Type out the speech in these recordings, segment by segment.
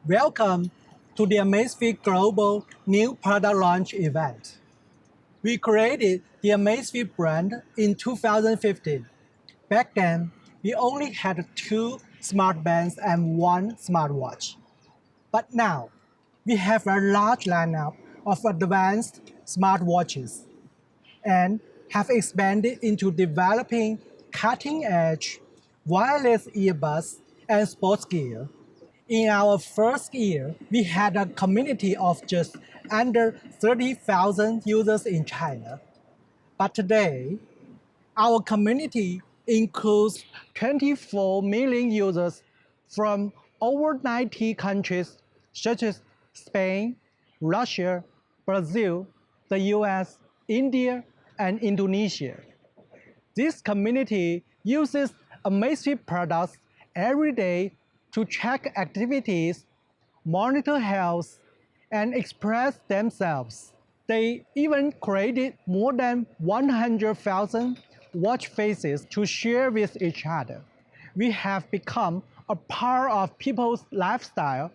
Welcome to the Amazfit Global New Product Launch event. We created the Amazfit brand in 2015. Back then, we only had two smartbands and one smartwatch. But now, we have a large lineup of advanced smartwatches and have expanded into developing cutting-edge wireless earbuds and sports gear. In our first year, we had a community of just under 30,000 users in China. But today, our community includes 24 million users from over 90 countries such as Spain, Russia, Brazil, the US, India, and Indonesia. This community uses Amazfit products every day to track activities, monitor health, and express themselves. They even created more than 100,000 watch faces to share with each other. We have become a part of people's lifestyle,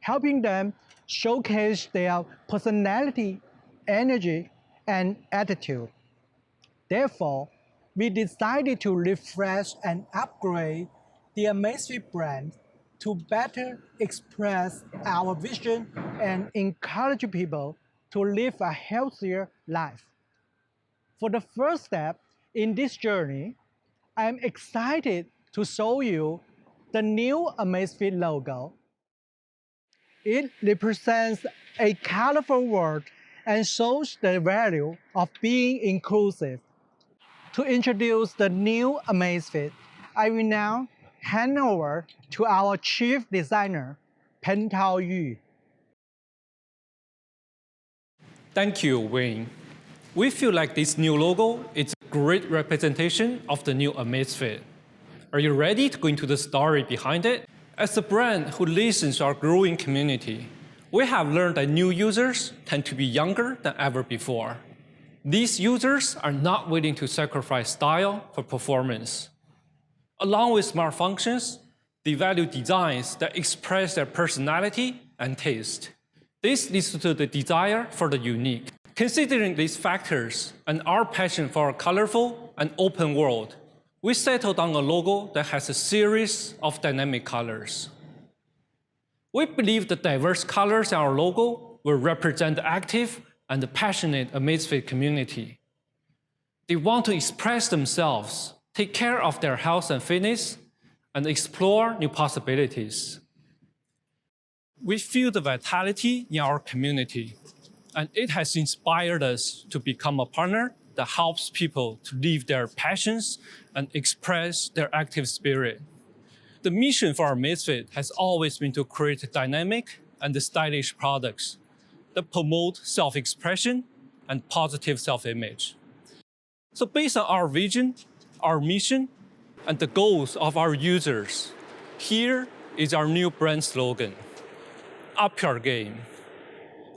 helping them showcase their personality, energy, and attitude. Therefore, we decided to refresh and upgrade the Amazfit brand to better express our vision and encourage people to live a healthier life. For the first step in this journey, I am excited to show you the new Amazfit logo. It represents a colorful world and shows the value of being inclusive. To introduce the new Amazfit, I will now hand over to our chief designer, Pen Tao Yu. Thank you, Wayne. We feel like this new logo is a great representation of the new Amazfit. Are you ready to go into the story behind it? As a brand who listens to our growing community, we have learned that new users tend to be younger than ever before. These users are not willing to sacrifice style for performance. Along with smart functions, they value designs that express their personality and taste. This leads to the desire for the unique. Considering these factors and our passion for a colorful and open world, we settled on a logo that has a series of dynamic colors. We believe the diverse colors in our logo will represent the active and the passionate Amazfit community. They want to express themselves, take care of their health and fitness, and explore new possibilities. We feel the vitality in our community, and it has inspired us to become a partner that helps people to live their passions and express their active spirit. The mission for our Amazfit has always been to create dynamic and stylish products that promote self-expression and positive self-image. So based on our vision, our mission, and the goals of our users, here is our new brand slogan: Up Your Game.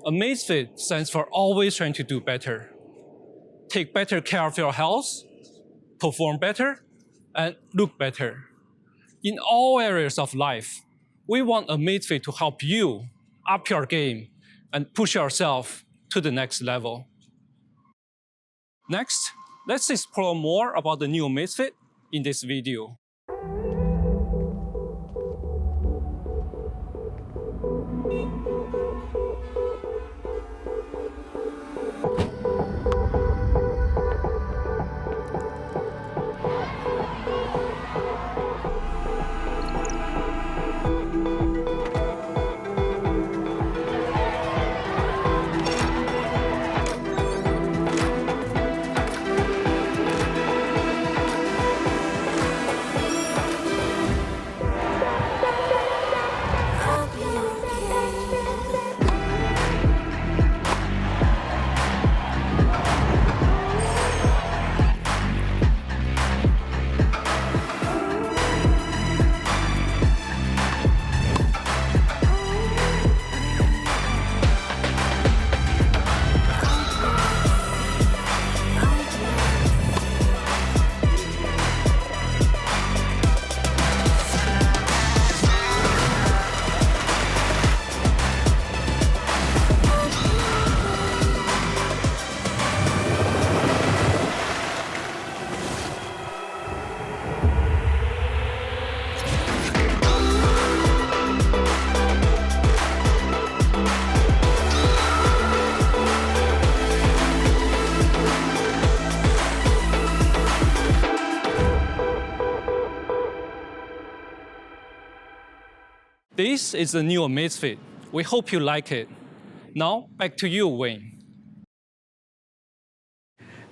Amazfit stands for always trying to do better. Take better care of your health, perform better, and look better. In all areas of life, we want Amazfit to help you up your game and push yourself to the next level. Next, let's explore more about the new Amazfit in this video. This is the new Amazfit. We hope you like it. Now, back to you, Wayne.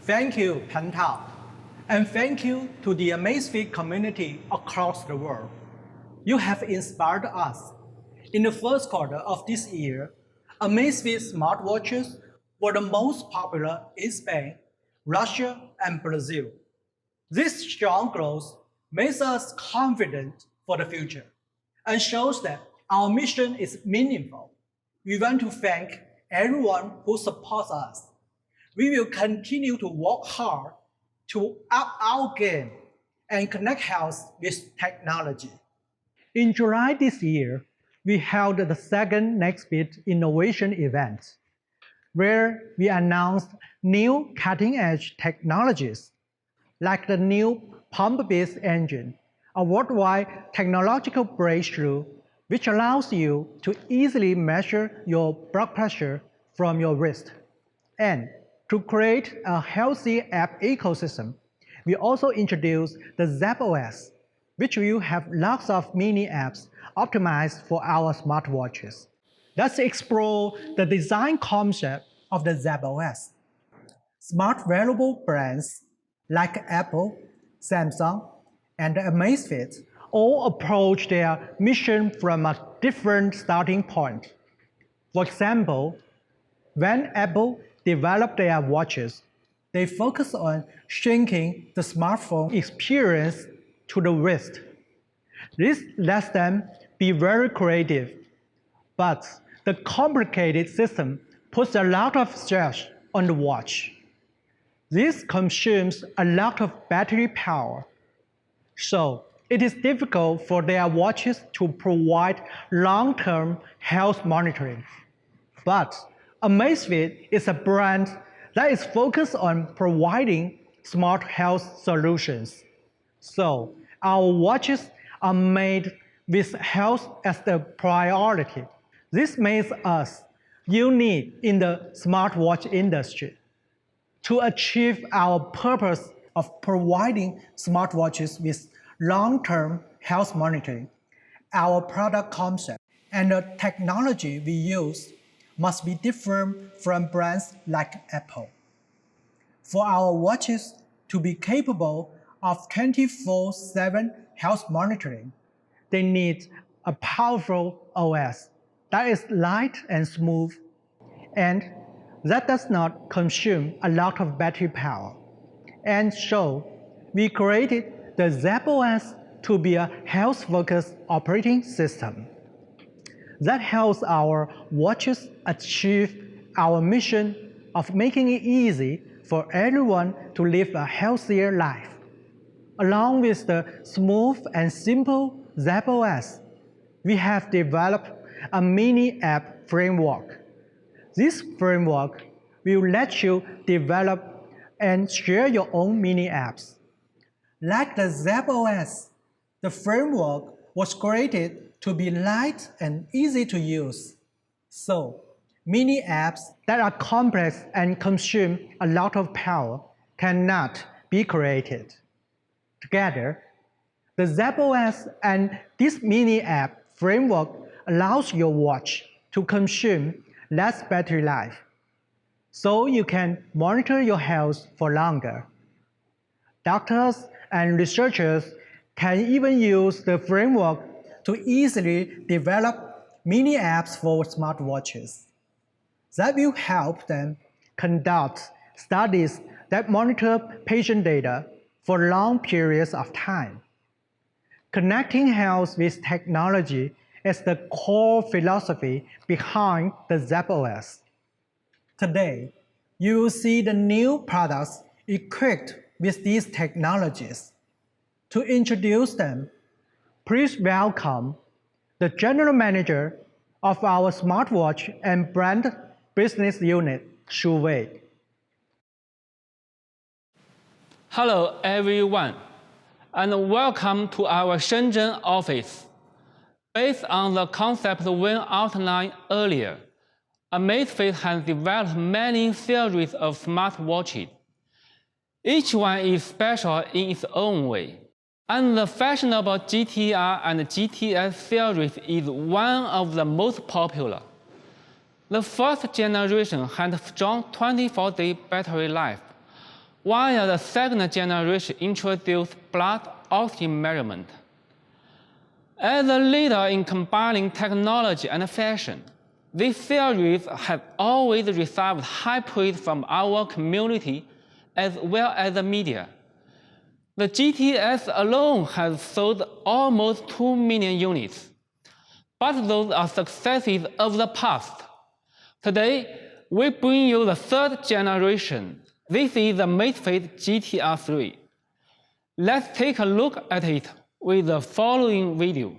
Thank you, Pantao. And thank you to the Amazfit community across the world. You have inspired us. In the first quarter of this year, Amazfit smartwatches were the most popular in Spain, Russia, and Brazil. This strong growth makes us confident for the future and shows that our mission is meaningful. We want to thank everyone who supports us. We will continue to work hard to up our game and connect health with technology. In July this year, we held the second NextBit Innovation event, where we announced new cutting-edge technologies, like the new pump-based engine, a worldwide technological breakthrough which allows you to easily measure your blood pressure from your wrist. And to create a healthy app ecosystem, we also introduced the Zepp OS, which will have lots of mini apps optimized for our smartwatches. Let's explore the design concept of the Zepp OS. Smart wearable brands like Apple, Samsung, and Amazfit all approach their mission from a different starting point. For example, when Apple developed their watches, they focus on shrinking the smartphone experience to the wrist. This lets them be very creative, but the complicated system puts a lot of stress on the watch. This consumes a lot of battery power, so it is difficult for their watches to provide long-term health monitoring. But Amazfit is a brand that is focused on providing smart health solutions. So our watches are made with health as the priority. This makes us unique in the smartwatch industry. To achieve our purpose of providing smartwatches with long-term health monitoring, our product concept and the technology we use must be different from brands like Apple. For our watches to be capable of 24/7 health monitoring, they need a powerful OS that is light and smooth, and that does not consume a lot of battery power. And so, we created the Zepp OS to be a health-focused operating system that helps our watches achieve our mission of making it easy for everyone to live a healthier life. Along with the smooth and simple Zepp OS, we have developed a mini app framework. This framework will let you develop and share your own mini apps. Like the Zepp OS, the framework was created to be light and easy to use. So, mini apps that are complex and consume a lot of power cannot be created. Together, the Zepp OS and this mini app framework allows your watch to consume less battery life, so you can monitor your health for longer. Doctors and researchers can even use the framework to easily develop mini apps for smartwatches that will help them conduct studies that monitor patient data for long periods of time. Connecting health with technology is the core philosophy behind the Zepp OS. Today, you will see the new products equipped with these technologies. To introduce them, please welcome the General Manager of our Smartwatch and Brand Business Unit, Shu Wei. Hello everyone, and welcome to our Shenzhen office. Based on the concept Wayne outlined earlier, Amazfit has developed many series of smartwatches. Each one is special in its own way. And the fashionable GTR and GTS series is one of the most popular. The first generation had a strong 24-day battery life, while the second generation introduced blood oxygen measurement. As a leader in combining technology and fashion, this series has always received high praise from our community as well as the media. The GTS alone has sold almost 2 million units, but those are successes of the past. Today, we bring you the third generation. This is the Amazfit GTR 3. Let's take a look at it with the following video.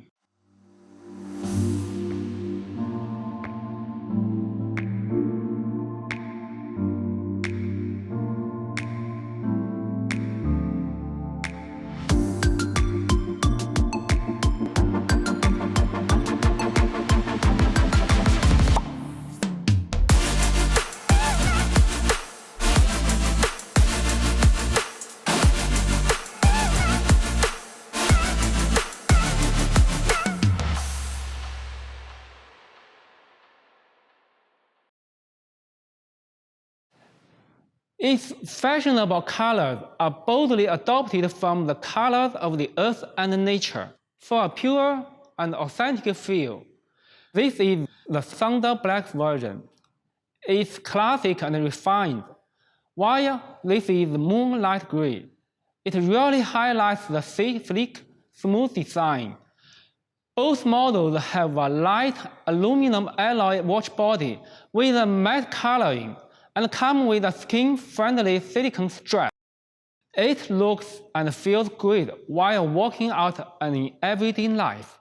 Its fashionable colors are boldly adopted from the colors of the earth and nature for a pure and authentic feel. This is the Thunder Black version. It's classic and refined, while this is the Moonlight Gray. It really highlights the sleek, smooth design. Both models have a light aluminum alloy watch body with a matte coloring and come with a skin-friendly silicone strap. It looks and feels great while walking out and in everyday life.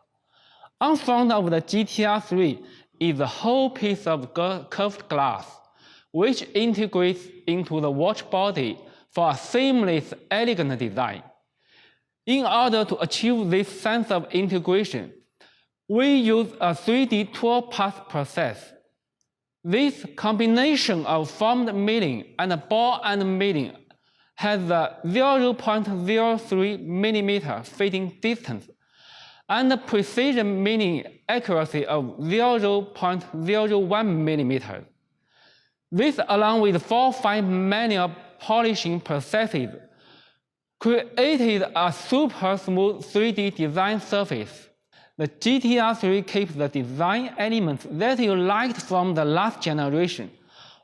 On front of the GTR 3 is a whole piece of curved glass, which integrates into the watch body for a seamless, elegant design. In order to achieve this sense of integration, we use a 3D tool path process. This combination of formed milling and ball end milling has a 0.03 mm fitting distance and a precision milling accuracy of 0.01 mm. This, along with 4-5 manual polishing processes, created a super smooth 3D design surface. The GTR 3 keeps the design elements that you liked from the last generation,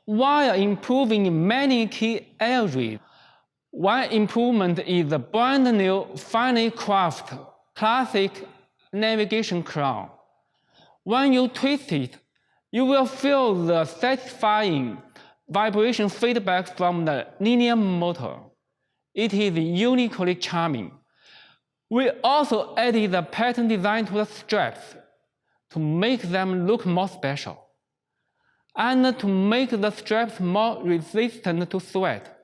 while improving in many key areas. One improvement is the brand new finely crafted classic navigation crown. When you twist it, you will feel the satisfying vibration feedback from the linear motor. It is uniquely charming. We also added the pattern design to the straps to make them look more special, and to make the straps more resistant to sweat.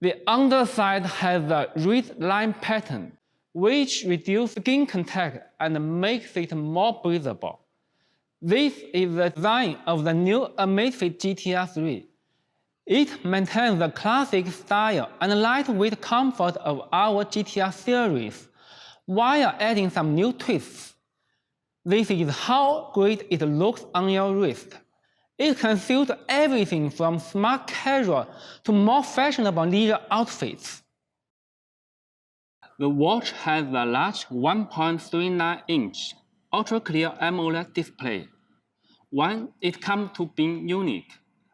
The underside has a wreath line pattern, which reduces skin contact and makes it more breathable. This is the design of the new Amazfit GTR 3. It maintains the classic style and lightweight comfort of our GTR series, while adding some new twists. This is how great it looks on your wrist. It can suit everything from smart casual to more fashionable leisure outfits. The watch has a large 1.39-inch ultra-clear AMOLED display. When it comes to being unique,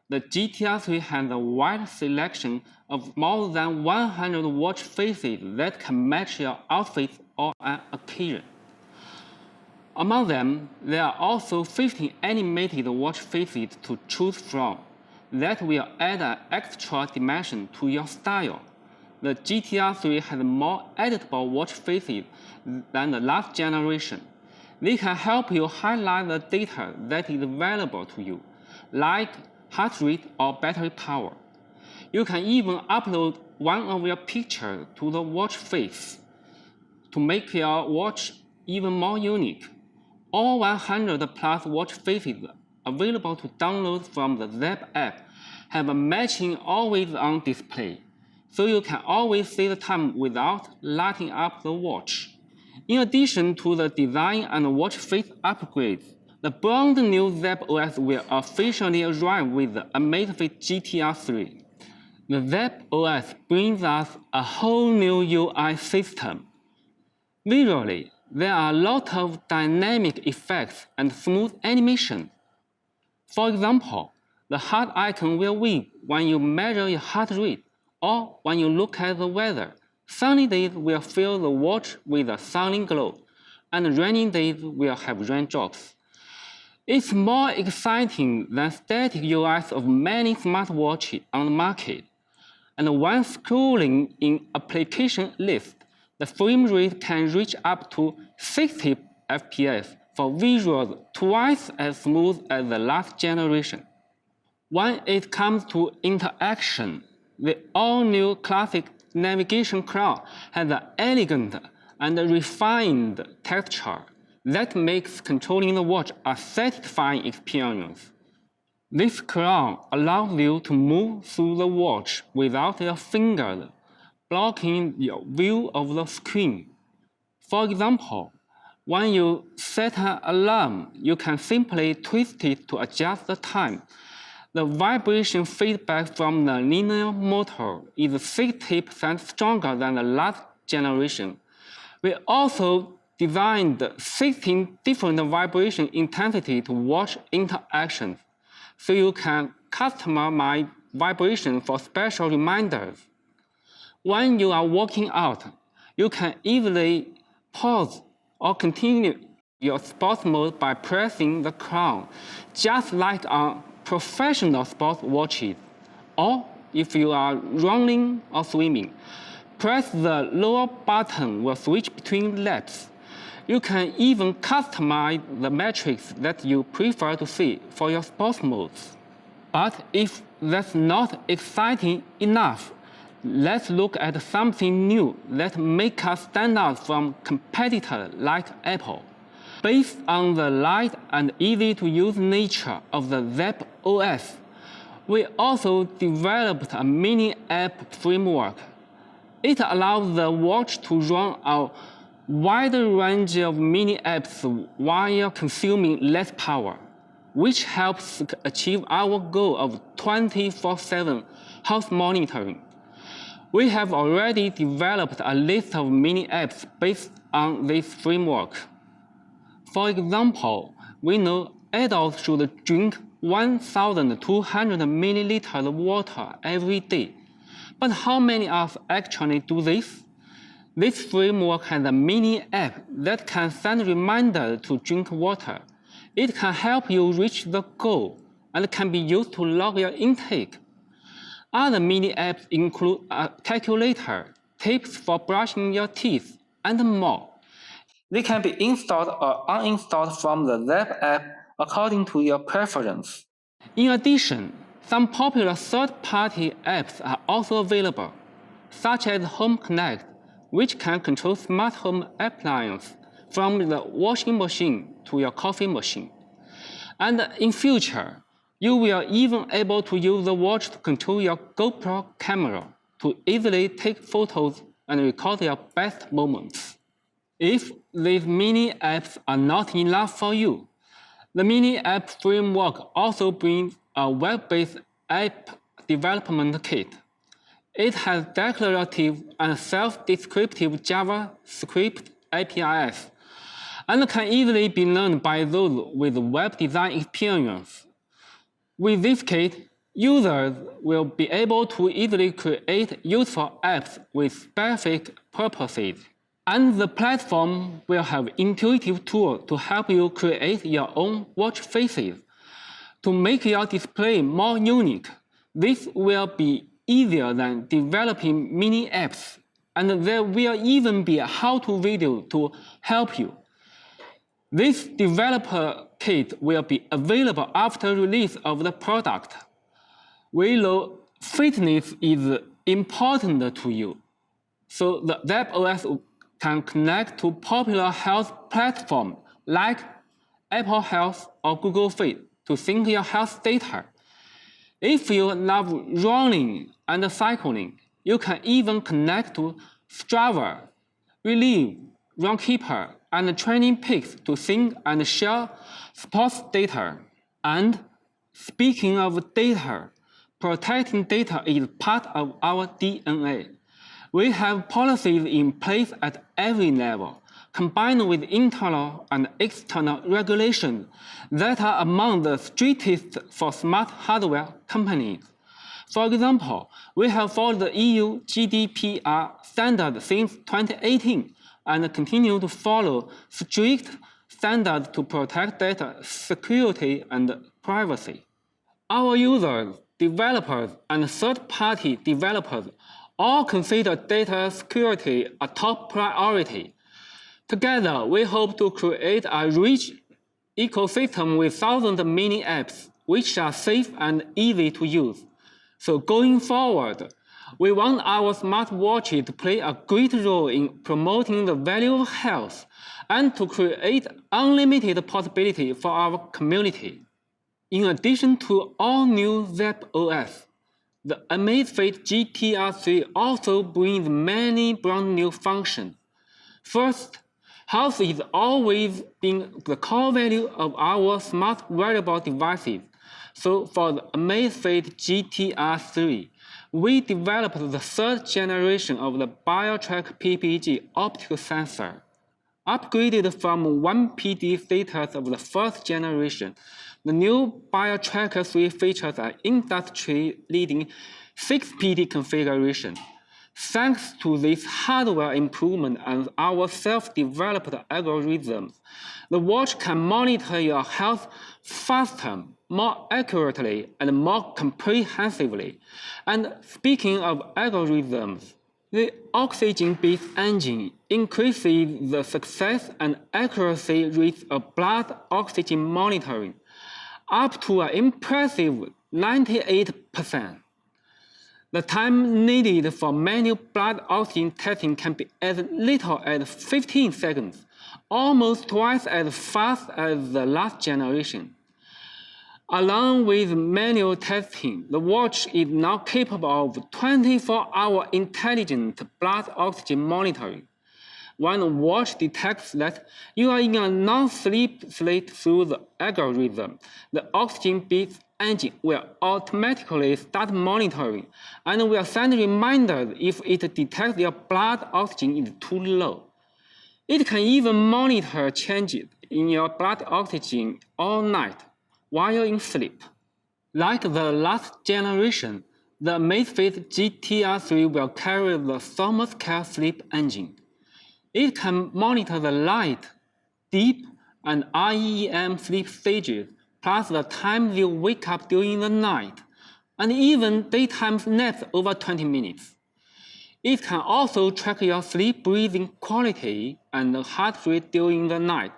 the GTR 3 has a wide selection of more than 100 watch faces that can match your outfit or an occasion. Among them, there are also 15 animated watch faces to choose from that will add an extra dimension to your style. The GTR 3 has more editable watch faces than the last generation. They can help you highlight the data that is available to you, like heart rate or battery power. You can even upload one of your pictures to the watch face to make your watch even more unique. All 100 plus watch faces available to download from the Zepp app have a matching always-on display, so you can always see the time without lighting up the watch. In addition to the design and watch face upgrades, the brand new Zepp OS will officially arrive with the Amazfit GTR 3. The Zepp OS brings us a whole new UI system. Visually, there are a lot of dynamic effects and smooth animation. For example, the heart icon will wave when you measure your heart rate or when you look at the weather. Sunny days will fill the watch with a sunny glow, and rainy days will have raindrops. It's more exciting than static UIs of many smartwatches on the market. And when scrolling in application list, the frame rate can reach up to 60 FPS for visuals twice as smooth as the last generation. When it comes to interaction, the all-new classic navigation crown has an elegant and refined texture that makes controlling the watch a satisfying experience. This crown allows you to move through the watch without your fingers blocking your view of the screen. For example, when you set an alarm, you can simply twist it to adjust the time. The vibration feedback from the linear motor is 60% stronger than the last generation. We also designed 16 different vibration intensity to watch interactions, so you can customize vibration for special reminders. When you are working out, you can easily pause or continue your sports mode by pressing the crown, just like on professional sports watches. Or if you are running or swimming, press the lower button will switch between laps. You can even customize the metrics that you prefer to see for your sports modes. But if that's not exciting enough, let's look at something new that makes us stand out from competitors like Apple. Based on the light and easy-to-use nature of the Zepp OS, we also developed a mini app framework. It allows the watch to run a wider range of mini apps while consuming less power, which helps achieve our goal of 24/7 health monitoring. We have already developed a list of mini apps based on this framework. For example, we know adults should drink 1,200 milliliters of water every day. But how many of us actually do this? This framework has a mini app that can send reminders to drink water. It can help you reach the goal and can be used to log your intake. Other mini apps include a calculator, tips for brushing your teeth, and more. They can be installed or uninstalled from the Zepp app according to your preference. In addition, some popular third-party apps are also available, such as Home Connect, which can control smart home appliances from the washing machine to your coffee machine. And in future, you will even able to use the watch to control your GoPro camera to easily take photos and record your best moments. If these mini apps are not enough for you, the mini app framework also brings a web-based app development kit. It has declarative and self-descriptive JavaScript APIs and can easily be learned by those with web design experience. With this kit, users will be able to easily create useful apps with specific purposes. And the platform will have intuitive tools to help you create your own watch faces. To make your display more unique, this will be easier than developing mini apps, and there will even be a how-to video to help you. This developer kit will be available after release of the product. We know fitness is important to you, so the Zepp OS can connect to popular health platforms like Apple Health or Google Fit to sync your health data. If you love running and cycling, You can even connect to Strava, Relief, Runkeeper, and Training Peaks to sync and share sports data. And speaking of data, protecting data is part of our DNA. We have policies in place at every level, combined with internal and external regulations that are among the strictest for smart hardware companies. For example, we have followed the EU GDPR standard since 2018 and continue to follow strict standards to protect data security and privacy. Our users, developers, and third-party developers all consider data security a top priority. Together, we hope to create a rich ecosystem with thousands of mini apps which are safe and easy to use. So going forward, we want our smartwatches to play a great role in promoting the value of health and to create unlimited possibility for our community. In addition to all new Zepp OS, the Amazfit GTR3 also brings many brand new functions. First, health is always been the core value of our smart wearable devices. So for the Amazfit GTR3, we developed the third generation of the BioTrack PPG optical sensor. Upgraded from 1PD status of the first generation, the new BioTracker 3 features an industry-leading 6PD configuration. Thanks to this hardware improvement and our self-developed algorithms, the watch can monitor your health faster, more accurately, and more comprehensively. And speaking of algorithms, the oxygen-based engine increases the success and accuracy rates of blood oxygen monitoring up to an impressive 98%. The time needed for manual blood oxygen testing can be as little as 15 seconds, almost twice as fast as the last generation. Along with manual testing, the watch is now capable of 24-hour intelligent blood oxygen monitoring. When the watch detects that you are in a non-sleep state through the algorithm, the oxygen-based engine will automatically start monitoring and will send reminders if it detects your blood oxygen is too low. It can even monitor changes in your blood oxygen all night while you're in sleep. Like the last generation, the Amazfit GTR3 will carry the ThermoScale sleep engine. It can monitor the light, deep, and REM sleep stages, plus the time you wake up during the night, and even daytime naps over 20 minutes. It can also track your sleep breathing quality and heart rate during the night,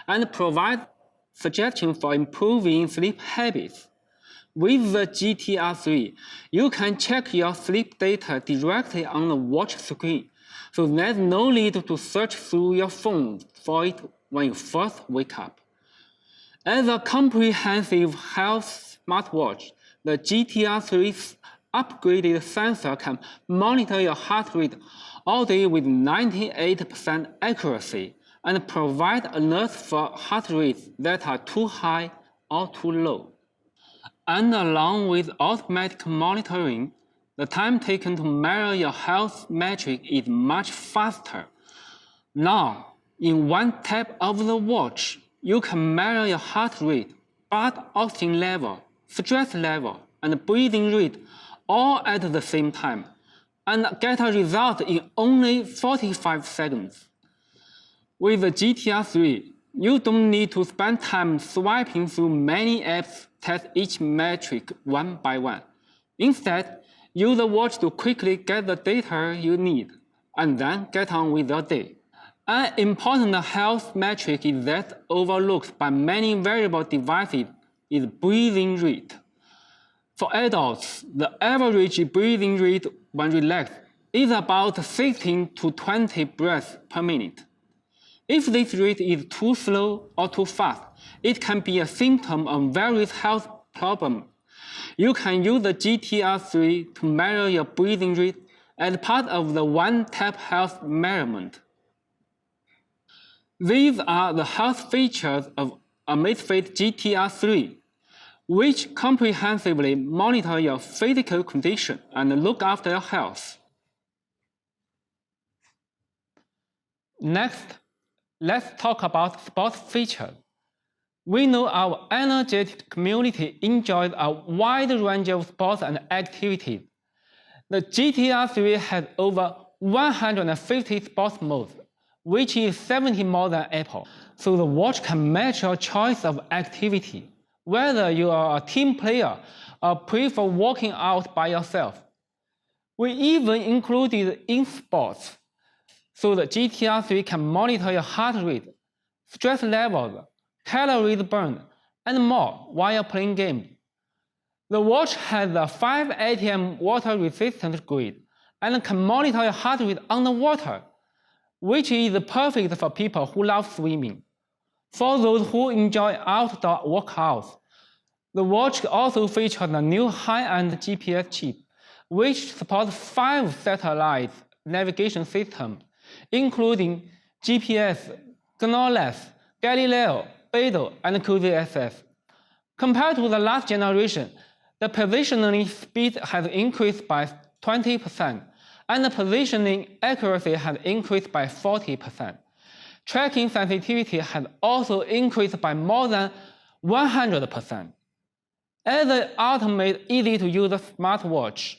and provide suggestions for improving sleep habits. With the GTR3, you can check your sleep data directly on the watch screen, so there's no need to search through your phone for it when you first wake up. As a comprehensive health smartwatch, the GTR3's upgraded sensor can monitor your heart rate all day with 98% accuracy and provide alerts for heart rates that are too high or too low. And along with automatic monitoring, the time taken to measure your health metric is much faster. Now, in one tap of the watch, you can measure your heart rate, blood oxygen level, stress level, and breathing rate all at the same time, and get a result in only 45 seconds. With the GTR3, you don't need to spend time swiping through many apps to test each metric one by one. Instead, use the watch to quickly get the data you need, and then get on with your day. An important health metric is that overlooked by many wearable devices is breathing rate. For adults, the average breathing rate when relaxed is about 16 to 20 breaths per minute. If this rate is too slow or too fast, it can be a symptom of various health problems. You can use the GTR3 to measure your breathing rate as part of the one-tap health measurement. These are the health features of Amazfit GTR 3, which comprehensively monitor your physical condition and look after your health. Next, let's talk about sports features. We know our energetic community enjoys a wide range of sports and activities. The GTR 3 has over 150 sports modes, which is 70 more than Apple. So the watch can match your choice of activity, whether you are a team player or prefer working out by yourself. We even included in-sports, so the GTR 3 can monitor your heart rate, stress levels, calories burned, and more while playing games. The watch has a 5 atm water-resistant grid and can monitor your heart rate underwater, which is perfect for people who love swimming. For those who enjoy outdoor workouts, the watch also features a new high-end GPS chip, which supports 5 satellite navigation systems, including GPS, GNOS, Galileo, Beidou, and QZSS. Compared to the last generation, the positioning speed has increased by 20%, and the positioning accuracy has increased by 40%. Tracking sensitivity has also increased by more than 100%. As an ultimate easy-to-use smartwatch,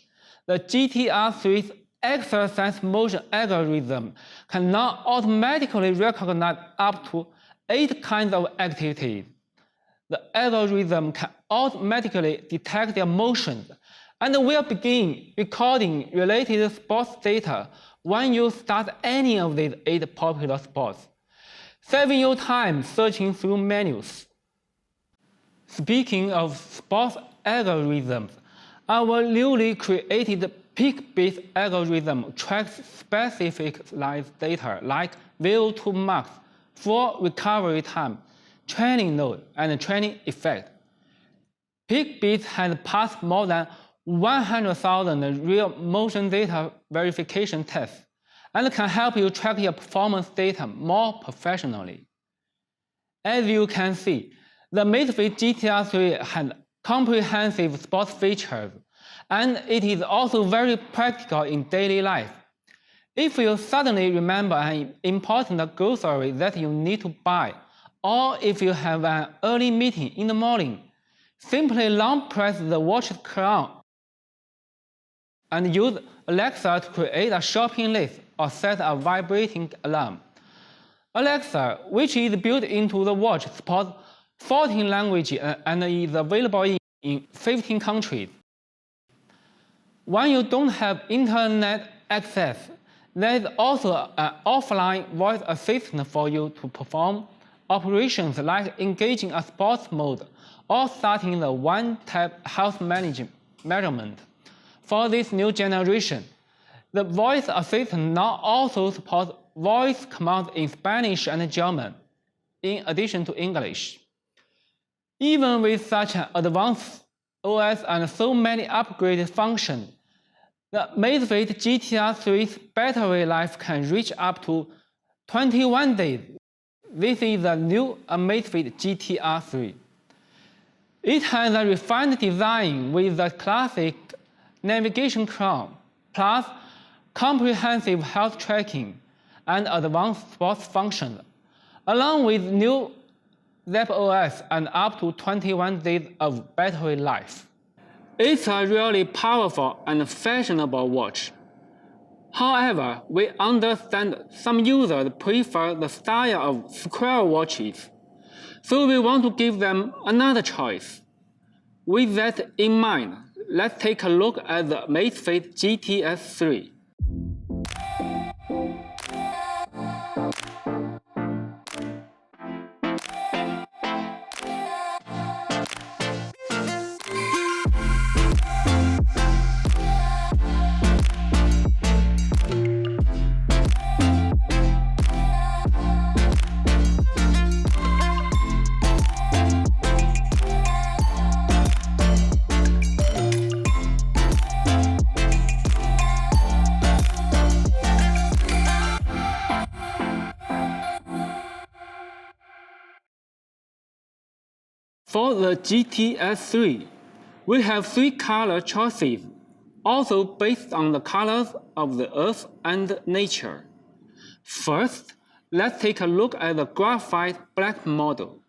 the GTR 3's exercise motion algorithm can now automatically recognize up to 8 kinds of activities. The algorithm can automatically detect their motions and will begin recording related sports data when you start any of these 8 popular sports, saving you time searching through menus. Speaking of sports algorithms, our newly created peak-based algorithm tracks specialized data like VO2 max, full recovery time, training load, and training effect. Peak-based has passed more than 100,000 real motion data verification tests and can help you track your performance data more professionally. As you can see, the Amazfit GTR 3 has comprehensive sports features, and it is also very practical in daily life. If you suddenly remember an important grocery that you need to buy, or if you have an early meeting in the morning, simply long press the watch's crown and use Alexa to create a shopping list or set a vibrating alarm. Alexa, which is built into the watch, supports 14 languages and is available in 15 countries. When you don't have internet access, there is also an offline voice assistant for you to perform operations like engaging a sports mode or starting the one-tap health measurement. For this new generation, the voice assistant now also supports voice commands in Spanish and German, in addition to English. Even with such an advanced OS and so many upgraded functions, the Amazfit GTR 3's battery life can reach up to 21 days. This is the new Amazfit GTR 3. It has a refined design with the classic navigation crown, plus comprehensive health tracking and advanced sports functions, along with new Zepp OS and up to 21 days of battery life. It's a really powerful and fashionable watch. However, we understand some users prefer the style of square watches, so we want to give them another choice. With that in mind, let's take a look at the Amazfit GTS 3. For the GTS3, we have 3 color choices, also based on the colors of the Earth and nature. First, let's take a look at the graphite black model.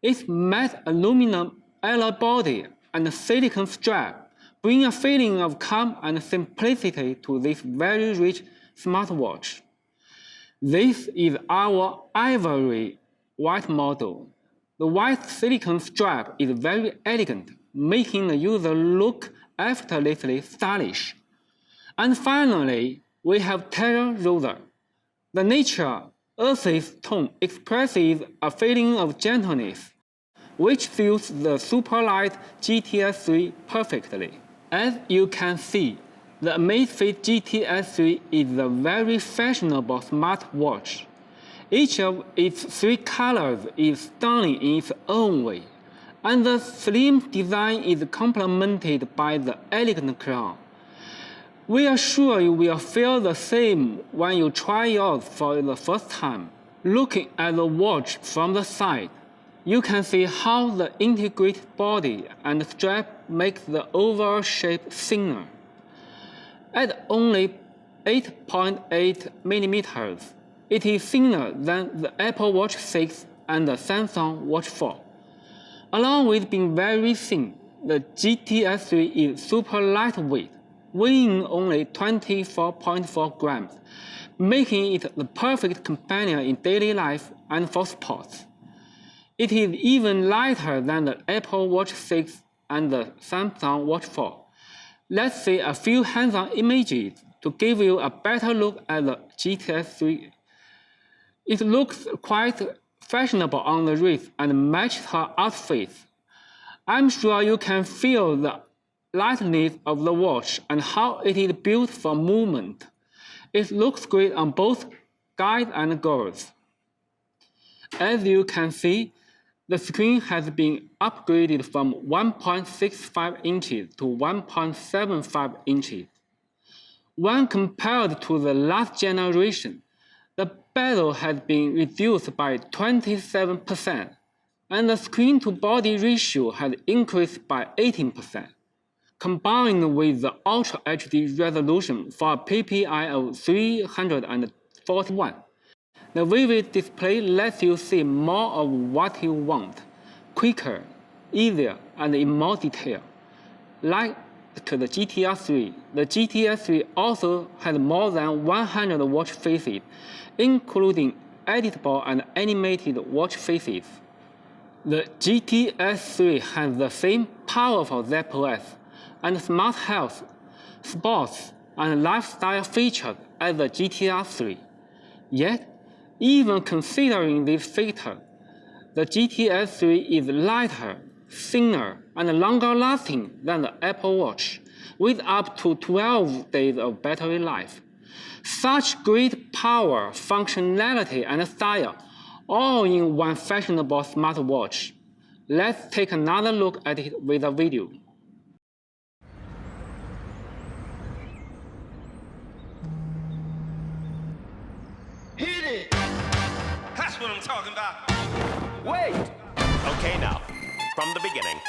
Its matte aluminum alloy body and silicon strap bring a feeling of calm and simplicity to this very rich smartwatch. This is our ivory white model. The white silicon strap is very elegant, making the user look effortlessly stylish. And finally, we have Terra Rosa. The nature, earthy tone expresses a feeling of gentleness, which suits the super light GTS3 perfectly. As you can see, the Amazfit GTS3 is a very fashionable smartwatch. Each of its 3 colors is stunning in its own way, and the slim design is complemented by the elegant crown. We are sure you will feel the same when you try yours for the first time. Looking at the watch from the side, you can see how the integrated body and strap make the overall shape thinner. At only 8.8 millimeters, it is thinner than the Apple Watch 6 and the Samsung Watch 4. Along with being very thin, the GTS3 is super lightweight, weighing only 24.4 grams, making it the perfect companion in daily life and for sports. It is even lighter than the Apple Watch 6 and the Samsung Watch 4. Let's see a few hands-on images to give you a better look at the GTS3. It looks quite fashionable on the wrist and matches her outfit. I'm sure you can feel the lightness of the watch and how it is built for movement. It looks great on both guys and girls. As you can see, the screen has been upgraded from 1.65 inches to 1.75 inches. When compared to the last generation, the bezel has been reduced by 27%, and the screen-to-body ratio has increased by 18%. Combined with the Ultra HD resolution for a PPI of 341, the vivid display lets you see more of what you want, quicker, easier, and in more detail. Like to the GTR3, the GTS3 also has more than 100 watch faces, including editable and animated watch faces. The GTS3 has the same powerful Zepp OS and smart health, sports, and lifestyle features as the GTR3. Yet, even considering these features, the GTS3 is lighter, thinner, and longer lasting than the Apple Watch, with up to 12 days of battery life. Such great power, functionality, and style, all in one fashionable smartwatch. Let's take another look at it with a video. Hit it! That's what I'm talking about. Wait! Okay, now, from the beginning.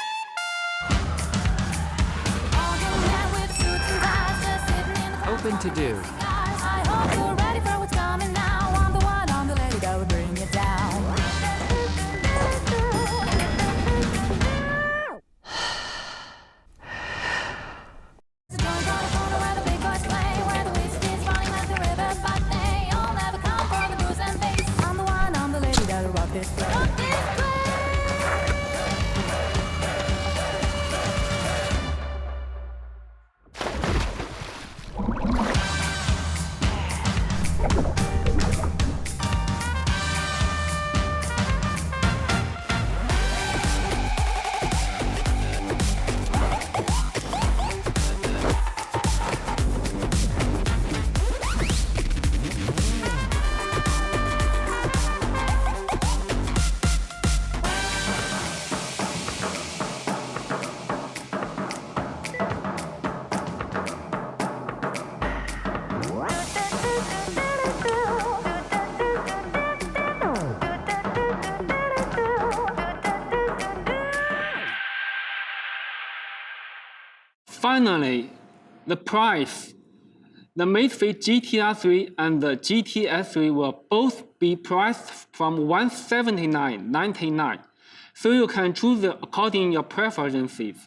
Open to do. I hope you're ready for what's coming now. I'm the one on the lady that will bring it down. I'm the one on the lady that'll rock this place. Rock this place. finally, the price. The Amazfit GTR 3 and the GTS 3 will both be priced from $179.99, so you can choose according to your preferences.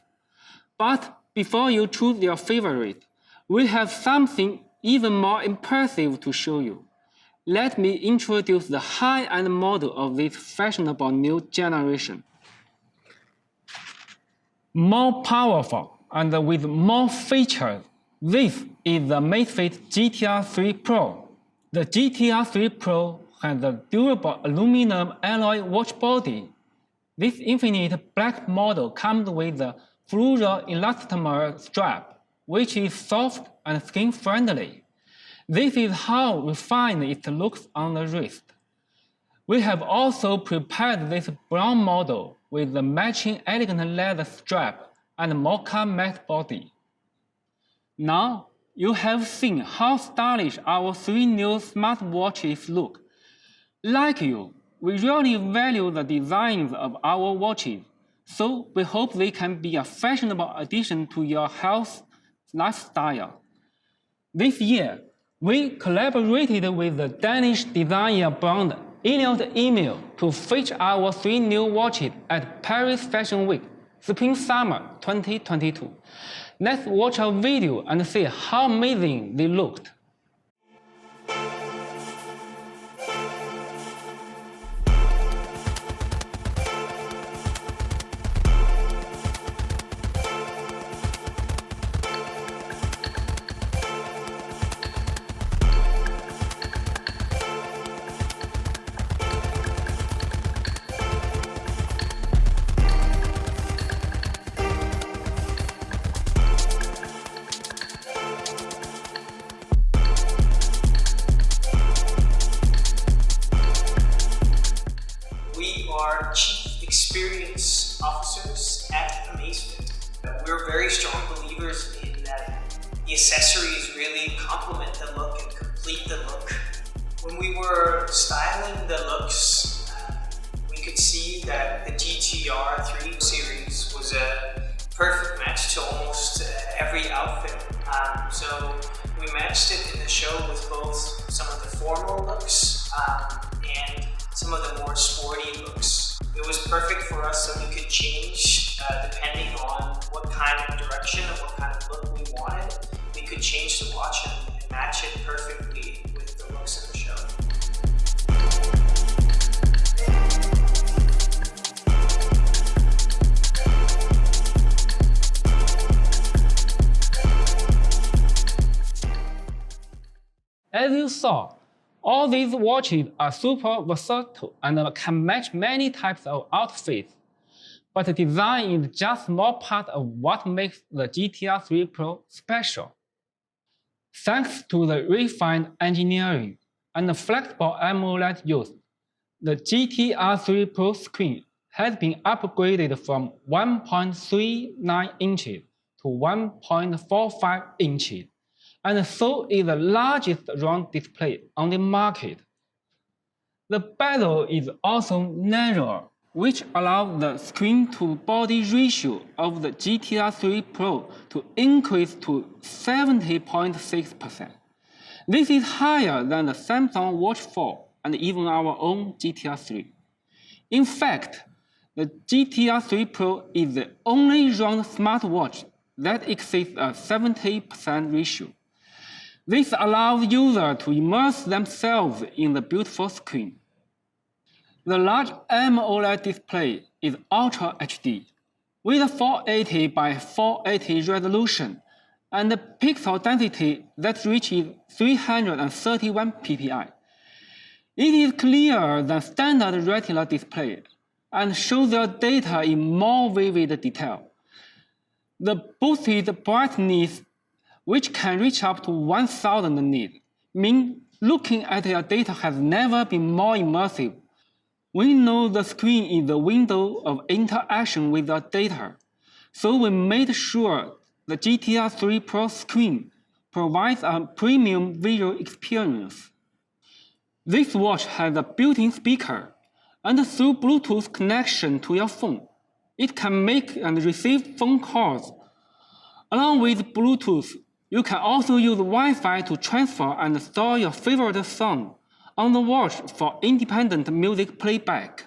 But before you choose your favorite, we have something even more impressive to show you. Let me introduce the high-end model of this fashionable new generation. More powerful and with more features, this is the Amazfit GTR 3 Pro. The GTR 3 Pro has a durable aluminum alloy watch body. This infinite black model comes with a fluoro-elastomer strap, which is soft and skin-friendly. This is how refined it looks on the wrist. We have also prepared this brown model with the matching elegant leather strap and mocha matte body. Now, you have seen how stylish our three new smartwatches look. Like you, we really value the designs of our watches, so we hope they can be a fashionable addition to your health lifestyle. This year, we collaborated with the Danish designer brand Elliot Emil to feature our three new watches at Paris Fashion Week, Spring-Summer 2022. Let's watch a video and see how amazing they looked. We are Chief Experience Officers at Amazfit. We're very strong believers in that the accessories really complement the look and complete the look. When we were styling the looks, we could see that the GTR 3 series was a perfect match to almost every outfit. So we matched it in the show with both some of the formal looks and some of the more sporty looks. It was perfect for us so we could change depending on what kind of direction and what kind of look we wanted. We could change the watch and match it perfectly with the looks in the show. As you saw, all these watches are super versatile and can match many types of outfits. But the design is just more part of what makes the GTR 3 Pro special. Thanks to the refined engineering and the flexible AMOLED use, the GTR 3 Pro screen has been upgraded from 1.39 inches to 1.45 inches, and so is the largest round display on the market. The bezel is also narrower, which allows the screen-to-body ratio of the GTR 3 Pro to increase to 70.6%. This is higher than the Samsung Watch 4 and even our own GTR 3. In fact, the GTR 3 Pro is the only round smartwatch that exceeds a 70% ratio. This allows users to immerse themselves in the beautiful screen. The large AMOLED display is Ultra HD, with a 480 by 480 resolution and a pixel density that reaches 331 ppi. It is clearer than standard Retina display and shows your data in more vivid detail. The boosted brightness, which can reach up to 1000 nits, means looking at your data has never been more immersive. We know the screen is the window of interaction with your data, so we made sure the GTR 3 Pro screen provides a premium visual experience. This watch has a built-in speaker, and through Bluetooth connection to your phone, it can make and receive phone calls. Along with Bluetooth, you can also use Wi-Fi to transfer and store your favorite song on the watch for independent music playback.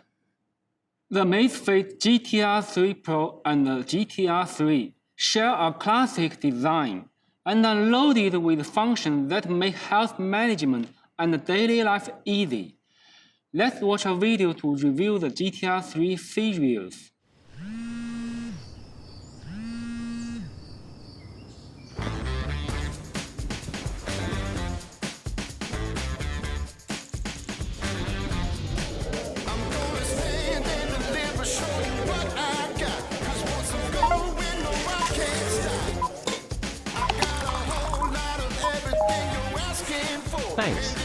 The Amazfit GTR 3 Pro and the GTR 3 share a classic design and are loaded with functions that make health management and daily life easy. Let's watch a video to review the GTR 3 series. Thanks.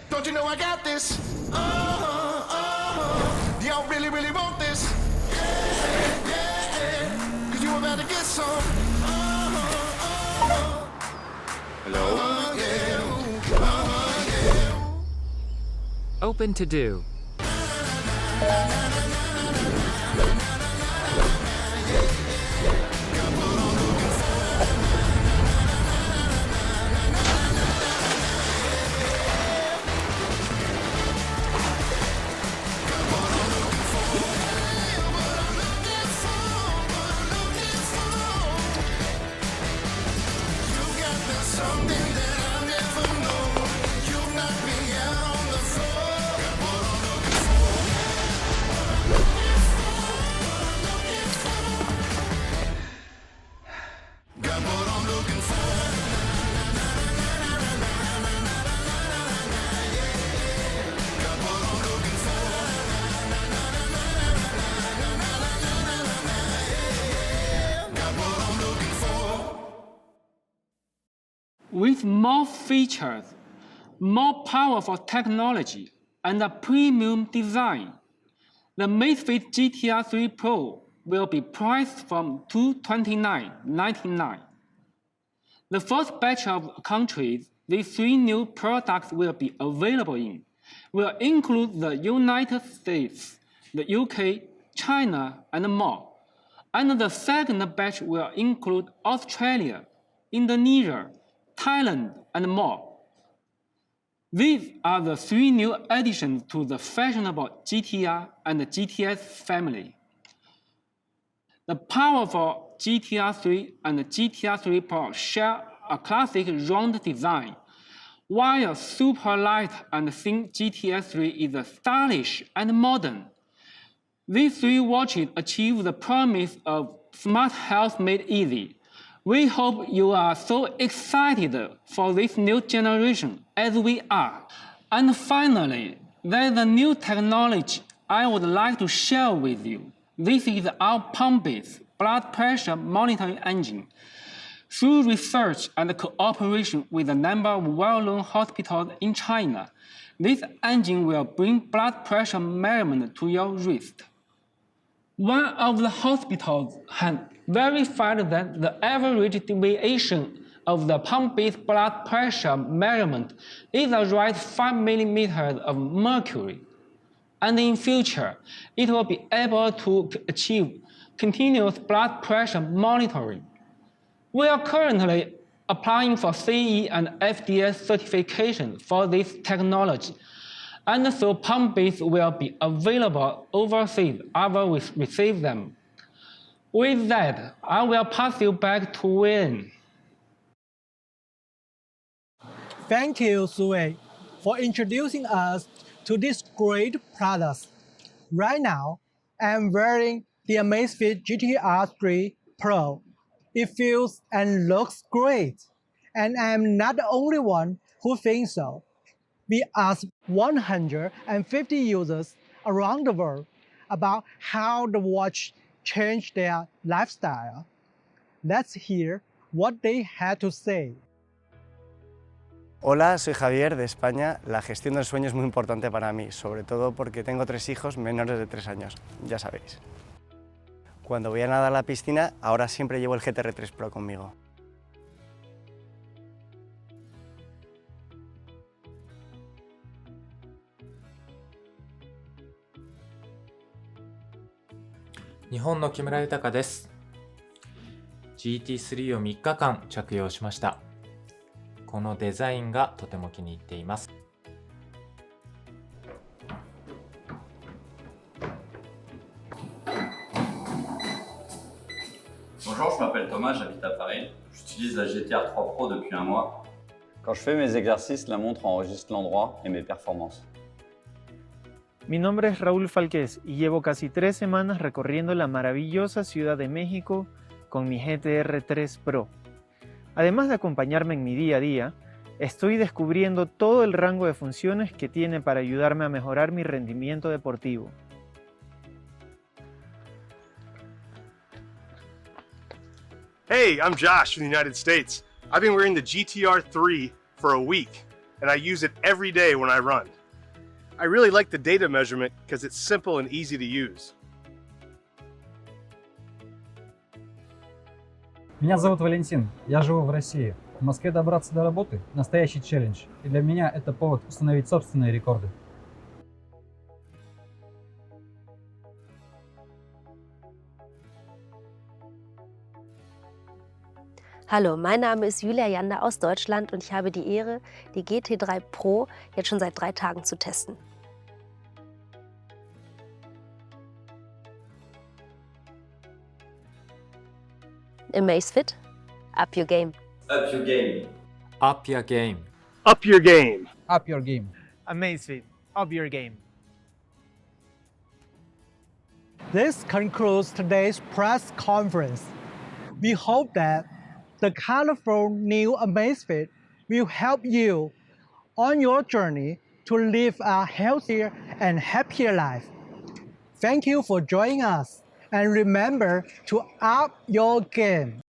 Don't you know I got this? Y'all really, really want this? Yeah. Cause you about to get some. Hello? Open to do. With more features, more powerful technology, and a premium design, the Amazfit GTR 3 Pro will be priced from $229.99. The first batch of countries these three new products will be available in will include the United States, the UK, China, and more. And the second batch will include Australia, Indonesia, Thailand, and more. These are the three new additions to the fashionable GTR and GTS family. The powerful GTR 3 and GTR 3 Pro share a classic round design, while super light and thin GTS 3 is stylish and modern. These three watches achieve the promise of smart health made easy. We hope you are so excited for this new generation as we are. And finally, there's a new technology I would like to share with you. This is our pump-based blood pressure monitoring engine. Through research and cooperation with a number of well-known hospitals in China, this engine will bring blood pressure measurement to your wrist. One of the hospitals has verified that the average deviation of the pump-based blood pressure measurement is around 5 millimeters of mercury. And in future, it will be able to achieve continuous blood pressure monitoring. We are currently applying for CE and FDA certification for this technology, and so pump-based will be available overseas after we receive them. With that, I will pass you back to Wayne. Thank you, Sui, for introducing us to these great products. Right now, I'm wearing the Amazfit GTR 3 Pro. It feels and looks great, and I'm not the only one who thinks so. We asked 150 users around the world about how the watch changed their lifestyle. Let's hear what they had to say. Hola, soy Javier de España. La gestión del sueño es muy importante para mí, sobre todo porque tengo 3 hijos menores de 3 años, ya sabéis. Cuando voy a nadar a la piscina, ahora siempre llevo el GTR 3 Pro conmigo. 日本の木村豊です。GT3 を3日間着用しました。このデザインがとても気に入っています。Bonjour, je m'appelle Thomas, j'habite à Paris. J'utilise la GTR 3 Pro depuis un mois. Quand je fais mes exercices, la montre enregistre l'endroit et mes performances. Mi nombre es Raúl Falqués y llevo casi 3 semanas recorriendo la maravillosa Ciudad de México con mi GTR 3 Pro. Además de acompañarme en mi día a día, estoy descubriendo todo el rango de funciones que tiene para ayudarme a mejorar mi rendimiento deportivo. Hey, I'm Josh from the United States. I've been wearing the GTR 3 for a week, and I use it every day when I run. I really like the data measurement because it's simple and easy to use. Меня зовут Валентин, я живу в России. В Москве добраться до работы – настоящий челлендж, и для меня это повод установить собственные рекорды. Hallo, mein Name ist Julia Jander aus Deutschland und ich habe die Ehre, die GT3 Pro jetzt schon seit 3 Tagen zu testen. Amazfit, up your game. Up your game. Up your game. Up your game. Up your game. Amazfit, up your game. This concludes today's press conference. We hope that the colorful new Amazfit will help you on your journey to live a healthier and happier life. Thank you for joining us, and remember to up your game.